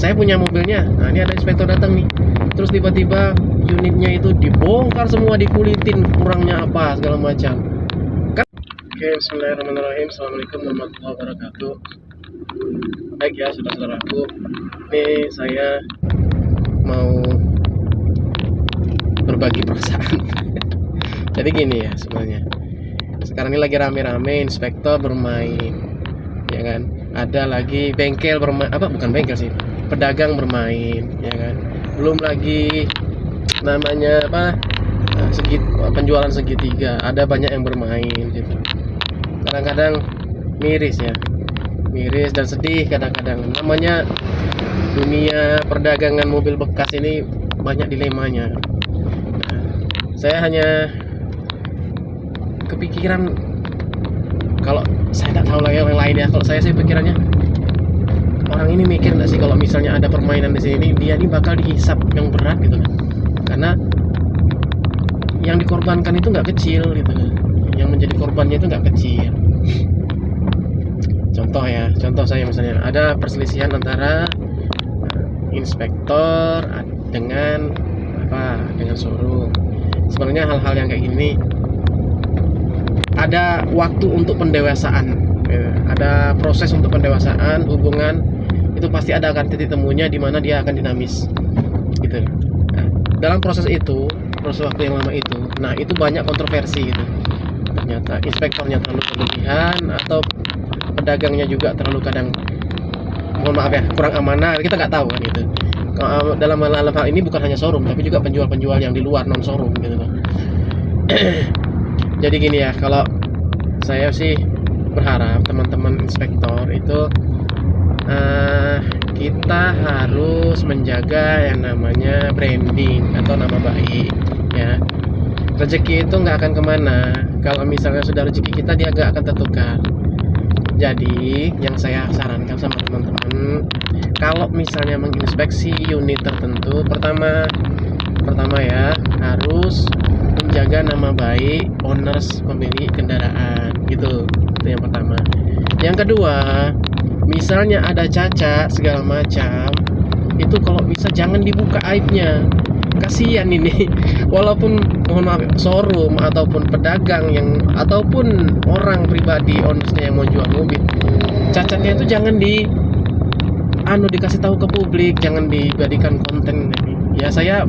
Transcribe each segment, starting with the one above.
saya punya mobilnya. Nah, ini ada inspektor datang nih, terus tiba-tiba unitnya itu dibongkar semua, dikulitin kurangnya apa segala macam kan. Oke, bismillahirrahmanirrahim. Assalamualaikum warahmatullahi wabarakatuh. Baik ya, saudara-saudaraku, ini saya mau berbagi perasaan. Jadi gini ya, sebenarnya sekarang ini lagi rame-rame inspektor bermain, ya kan? Ada lagi bengkel bermain, bukan bengkel sih, pedagang bermain, ya kan? Belum lagi namanya penjualan segitiga, ada banyak yang bermain gitu. Kadang-kadang miris ya, miris dan sedih kadang-kadang. Namanya dunia perdagangan mobil bekas ini banyak dilemanya. Saya hanya kepikiran, kalau saya tidak tahu lah yang lain ya, kalau saya sih pikirannya, orang ini mikir nggak sih kalau misalnya ada permainan di sini, dia ini bakal dihisap yang berat gitu kan, karena yang dikorbankan itu nggak kecil gitu kan, yang menjadi korbannya itu nggak kecil. Contoh saya misalnya ada perselisihan antara inspektor dengan showroom. Sebenarnya hal-hal yang kayak gini ada waktu untuk pendewasaan, ada proses untuk pendewasaan hubungan. Itu pasti ada akan titik temunya di mana dia akan dinamis gitu. Nah, dalam proses waktu yang lama itu, nah itu banyak kontroversi gitu. Ternyata inspektornya terlalu berlebihan, atau pedagangnya juga terlalu kurang amanah, kita nggak tahu kan gitu. Dalam hal ini bukan hanya showroom, tapi juga penjual-penjual yang di luar non showroom gitu. Jadi gini ya, kalau saya sih berharap teman-teman inspektor itu kita harus menjaga yang namanya branding atau nama baik ya. Rezeki itu nggak akan kemana. Kalau misalnya sudah rezeki kita, dia nggak akan tertukar. Jadi yang saya sarankan sama teman-teman, kalau misalnya menginspeksi unit tertentu, pertama ya harus menjaga nama baik owners, pemilik kendaraan gitu. Itu yang pertama. Yang kedua, misalnya ada cacat segala macam, itu kalau bisa jangan dibuka aibnya. Kasihan ini, walaupun mohon maaf showroom ataupun pedagang ataupun orang pribadi ownersnya yang mau jual mobil, cacatnya itu jangan dikasih tahu ke publik, jangan dijadikan konten. Ya saya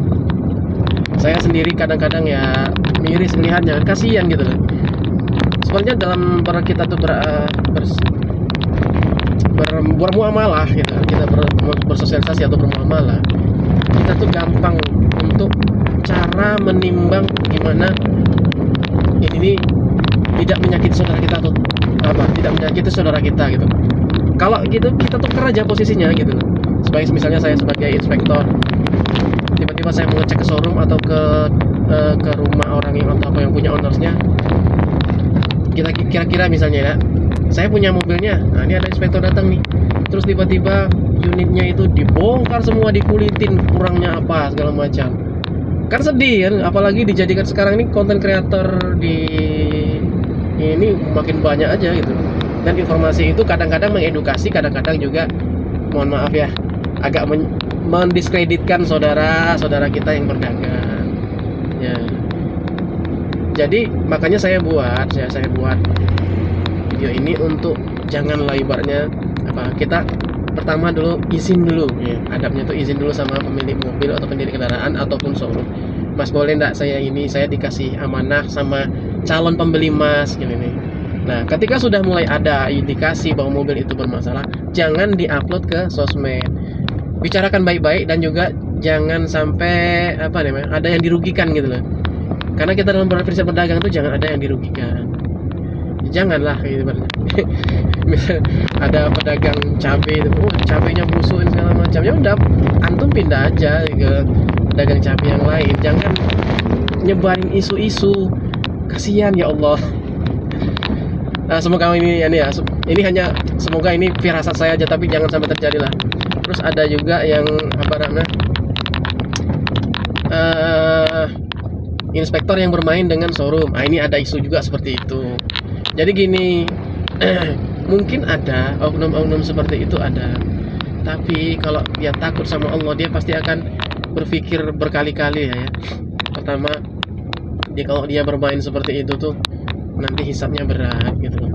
sendiri kadang-kadang ya miris melihatnya, kasihan gitu loh. Sebenarnya dalam kita tuh bermuamalah gitu, kita bersosialisasi atau bermuamalah, kita tuh gampang untuk cara menimbang gimana ini tidak menyakiti saudara kita atau tidak menyakiti saudara kita gitu. Kalau gitu kita tukar aja posisinya gitu. Misalnya saya sebagai inspektor, tiba-tiba saya mau ngecek ke showroom atau ke rumah orang yang punya ownersnya. Kita kira-kira misalnya ya, saya punya mobilnya. Nah, ini ada inspektor datang nih, terus tiba-tiba unitnya itu dibongkar semua, dikulitin kurangnya apa segala macam. Kan sedih kan, apalagi dijadikan sekarang ini konten kreator ini makin banyak aja gitu. Dan informasi itu kadang-kadang mengedukasi, kadang-kadang juga mohon maaf ya, agak mendiskreditkan saudara-saudara kita yang berdagang. Ya. Jadi makanya saya buat video ini untuk janganlah ibaratnya kita pertama dulu izin dulu ya. Adabnya tuh izin dulu sama pemilik mobil atau pemilik kendaraan ataupun showroom. Mas, boleh enggak saya dikasih amanah sama calon pembeli Mas gitu nih. Nah, ketika sudah mulai ada indikasi bahwa mobil itu bermasalah, jangan diupload ke sosmed. Bicarakan baik-baik dan juga jangan sampai ada yang dirugikan gitu loh. Karena kita dalam berprinsip berdagang itu jangan ada yang dirugikan. Janganlah gitu. Ada pedagang cabai itu, cabainya busuk segala macam. Ya udah, antum pindah aja ke pedagang cabai yang lain. Jangan nyebarin isu-isu. Kasihan ya Allah. Nah, semoga ini hanya semoga ini firasat saya aja, tapi jangan sampai terjadi lah. Terus ada juga yang inspektor yang bermain dengan showroom. Nah, ini ada isu juga seperti itu. Jadi gini, mungkin ada oknum-oknum seperti itu ada. Tapi kalau dia takut sama Allah, dia pasti akan berpikir berkali-kali ya. Pertama, kalau dia bermain seperti itu tuh nanti hisabnya berat gitu loh.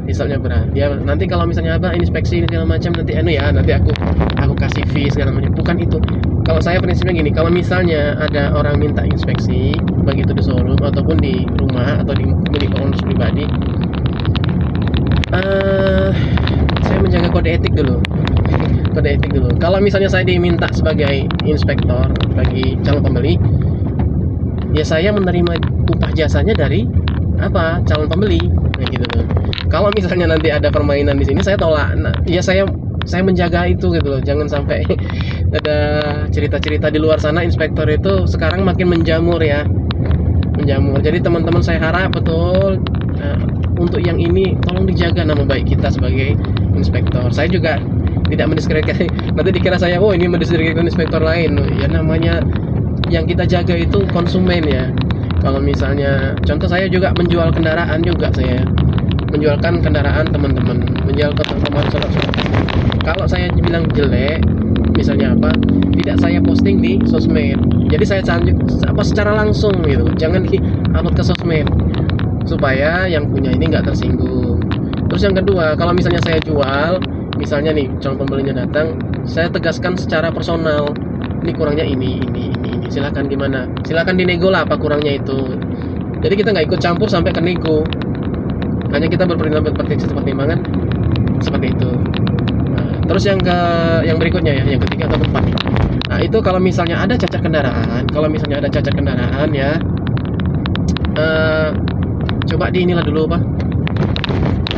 Hisabnya berat. Dia nanti kalau misalnya apa inspeksi ini segala macam, nanti nanti aku kasih fee segala macam. Bukan itu. Kalau saya prinsipnya gini, kalau misalnya ada orang minta inspeksi, begitu di showroom ataupun di rumah atau di milik orang pribadi, saya menjaga kode etik dulu. Kode etik dulu. Kalau misalnya saya diminta sebagai inspektor bagi calon pembeli, ya saya menerima upah jasanya dari calon pembeli, kayak gitu tuh. Kalau misalnya nanti ada permainan di sini, saya tolak. Nah, ya saya menjaga itu gitu loh. Jangan sampai ada cerita-cerita di luar sana inspektor itu sekarang makin menjamur ya. Menjamur. Jadi teman-teman saya harap betul untuk yang ini tolong dijaga nama baik kita sebagai inspektor. Saya juga tidak mendiskreditkan. Nanti dikira saya ini mendiskreditkan inspektor lain. Ya namanya yang kita jaga itu konsumen ya. Kalau misalnya contoh saya juga menjual kendaraan juga, saya menjualkan kendaraan teman-teman, menjual ke teman-teman saudara. Kalau saya bilang jelek misalnya tidak saya posting di sosmed. Jadi saya secara langsung gitu, jangan di-upload ke sosmed supaya yang punya ini nggak tersinggung. Terus yang kedua, kalau misalnya saya jual, misalnya nih calon pembelinya datang, saya tegaskan secara personal, ini kurangnya ini, silakan gimana, silakan dinego lah apa kurangnya itu. Jadi kita nggak ikut campur sampai ke nego, hanya kita pertimbangan seperti itu. Nah, terus yang berikutnya ya, yang ketiga atau keempat. Nah itu kalau misalnya ada cacat kendaraan, ya coba inilah dulu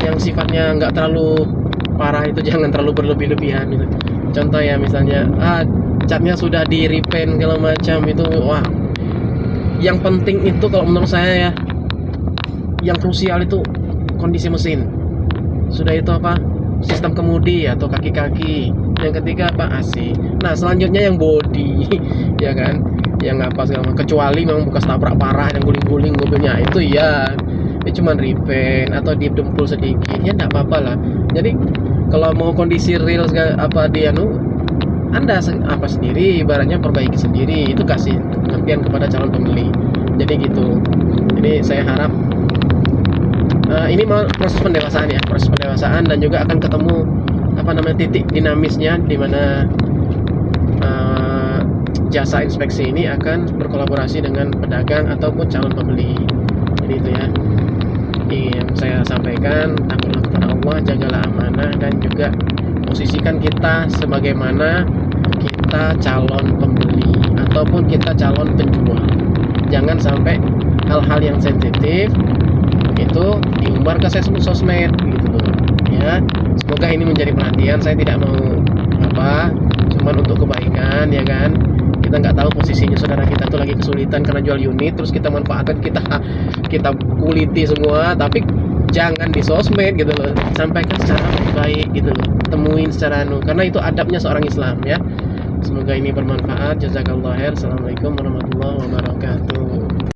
yang sifatnya nggak terlalu parah, itu jangan terlalu berlebih-lebihan gitu. Contoh ya misalnya catnya sudah di repaint segala macam itu, wah yang penting itu kalau menurut saya ya, yang krusial itu kondisi mesin, sudah itu sistem kemudi atau kaki-kaki, yang ketiga AC. Nah selanjutnya yang body ya kan, yang segala macam, kecuali memang bekas tabrak parah yang guling-guling mobilnya, itu ya cuman repaint atau di dempul sedikit ya enggak apa-apa lah. Jadi kalau mau kondisi real Anda sendiri ibaratnya perbaiki sendiri, itu kasih pengertian kepada calon pembeli. Jadi gitu. Jadi saya harap ini mau proses pendewasaan dan juga akan ketemu titik dinamisnya di mana jasa inspeksi ini akan berkolaborasi dengan pedagang ataupun calon pembeli. Jadi itu ya. Ini yang saya sampaikan, takutlah kepada Allah, jagalah amanah, dan juga posisikan kita sebagaimana kita calon pembeli ataupun kita calon penjual. Jangan sampai hal-hal yang sensitif itu diumbar ke sosmed gitu loh ya. Semoga ini menjadi perhatian. Saya tidak mau cuman untuk kebaikan ya kan. Kita nggak tahu posisinya saudara kita tuh lagi kesulitan karena jual unit, terus kita manfaatkan, kita kuliti semua, tapi jangan di sosmed gitu loh. Sampaikan secara baik gitu loh, temuin secara karena itu adabnya seorang Islam ya. Semoga ini bermanfaat. Jazakallahu khair. Assalamualaikum warahmatullahi wabarakatuh.